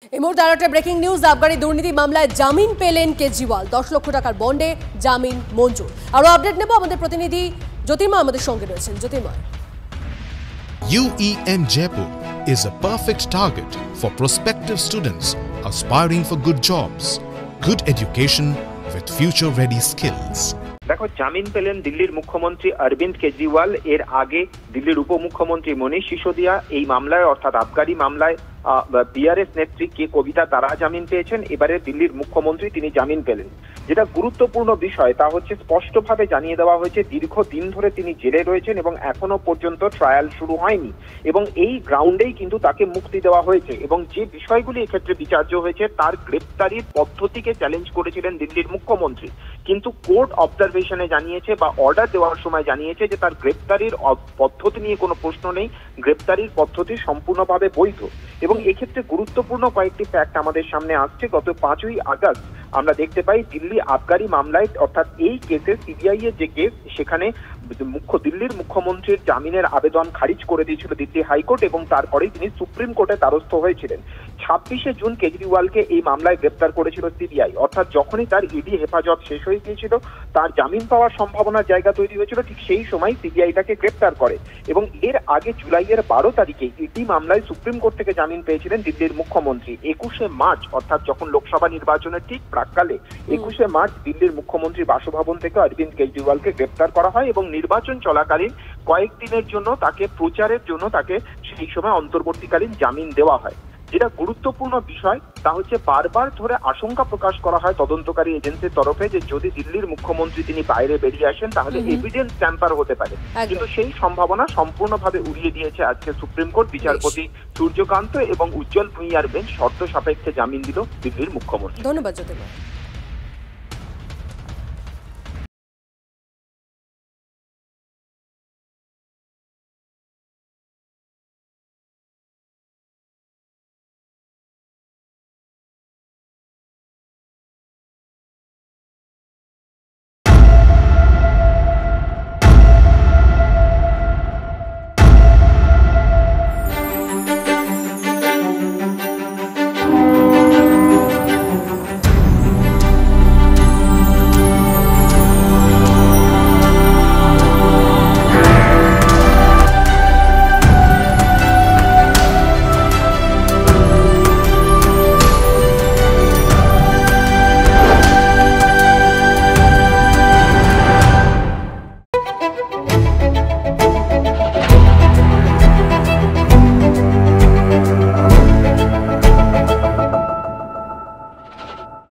এই মুহূর্তে আরো একটা ব্রেকিং নিউজ। আবগারি দুর্নীতি মামলায় জামিন পেলেন কেজরিওয়াল। 10 লক্ষ টাকার বন্ডে জামিন মঞ্জুর। আরো আপডেট নেব, আমাদের প্রতিনিধি জ্যোতির্ময় আমাদের সঙ্গে রয়েছেন। জ্যোতির্ময়। UEM Jaipur is a perfect target for prospective students aspiring for good jobs, good education with future-ready skills. দেখো, জামিন পেলেন দিল্লির মুখ্যমন্ত্রী অরবিন্দ কেজরিওয়াল। এর আগে দিল্লির উপমুখ্যমন্ত্রী মনীষ সিসোদিয়া এই মামলায় অর্থাৎ আবগারি মামলায় বিআরএস নেত্রী কে কবিতা তারা জামিন পেয়েছেন। এবারে দিল্লির মুখ্যমন্ত্রী তিনি জামিন পেলেন। যেটা গুরুত্বপূর্ণ বিষয় তা হচ্ছে স্পষ্টভাবে জানিয়ে দেওয়া হয়েছে দীর্ঘদিন ধরে তিনি জেলে রয়েছেন এবং এখনো পর্যন্ত ট্রায়াল শুরু হয়নি এবং এই গ্রাউন্ডেই কিন্তু তাকে মুক্তি দেওয়া হয়েছে। এবং যে বিষয়গুলি এক্ষেত্রে বিচার্য হয়েছে তার গ্রেপ্তারির পদ্ধতিকে চ্যালেঞ্জ করেছিলেন দিল্লির মুখ্যমন্ত্রী, কিন্তু কোর্ট অবজারভেশনে জানিয়েছে বা অর্ডার দেওয়ার সময় জানিয়েছে যে তার গ্রেপ্তারির পদ্ধতি নিয়ে কোনো প্রশ্ন নেই, গ্রেপ্তারির পদ্ধতি সম্পূর্ণভাবে বৈধ। এবং এক্ষেত্রে গুরুত্বপূর্ণ কয়েকটি ফ্যাক্ট আমাদের সামনে আসছে। গত 5ই আগস্ট আমরা দেখতে পাই দিল্লি আবগারি মামলায় অর্থাৎ এই কেসে সিবিআই এর যে কেস, সেখানে দিল্লির মুখ্যমন্ত্রীর জামিনের আবেদন খারিজ করে দিয়েছিল দিল্লি হাইকোর্ট এবং তারপরেই তিনি সুপ্রিম কোর্টে দ্বারস্থ হয়েছিলেন। 26শে জুন কেজরিওয়ালকে এই মামলায় গ্রেপ্তার করেছিল সিবিআই, অর্থাৎ যখনই তার ইডি হেফাজত শেষ হয়ে গিয়েছিল, তার জামিন পাওয়ার সম্ভাবনার জায়গা তৈরি হয়েছিল, ঠিক সেই সময় সিবিআই তাকে গ্রেপ্তার করে। এবং এর আগে জুলাইয়ের 12 তারিখে ইডি মামলায় সুপ্রিম কোর্ট থেকে জামিন পেয়েছিলেন দিল্লির মুখ্যমন্ত্রী। 21শে মার্চ অর্থাৎ যখন লোকসভা নির্বাচনের ঠিক প্রাক্কালে 21শে মার্চ দিল্লির মুখ্যমন্ত্রীর বাসভবন থেকে অরবিন্দ কেজরিওয়ালকে গ্রেপ্তার করা হয় এবং নির্বাচন চলাকালীন কয়েকদিনের জন্য তাকে প্রচারের জন্য তাকে সেই সময় অন্তর্বর্তীকালীন জামিন দেওয়া হয়। যেটা গুরুত্বপূর্ণ বিষয় তা হচ্ছে বারবার ধরে আশঙ্কা প্রকাশ করা হয় তদন্তকারী এজেন্সির তরফে যে যদি দিল্লির মুখ্যমন্ত্রী তিনি বাইরে বেরিয়ে আসেন তাহলে এভিডেন্স ট্যাম্পার হতে পারে, কিন্তু সেই সম্ভাবনা সম্পূর্ণভাবে উড়িয়ে দিয়েছে আজকে সুপ্রিম কোর্ট। বিচারপতি সূর্যকান্ত এবং উজ্জ্বল ভুঁইয়ার বেঞ্চ শর্ত সাপেক্ষে জামিন দিল দিল্লির মুখ্যমন্ত্রী। ধন্যবাদ জ্যোতির্ময়।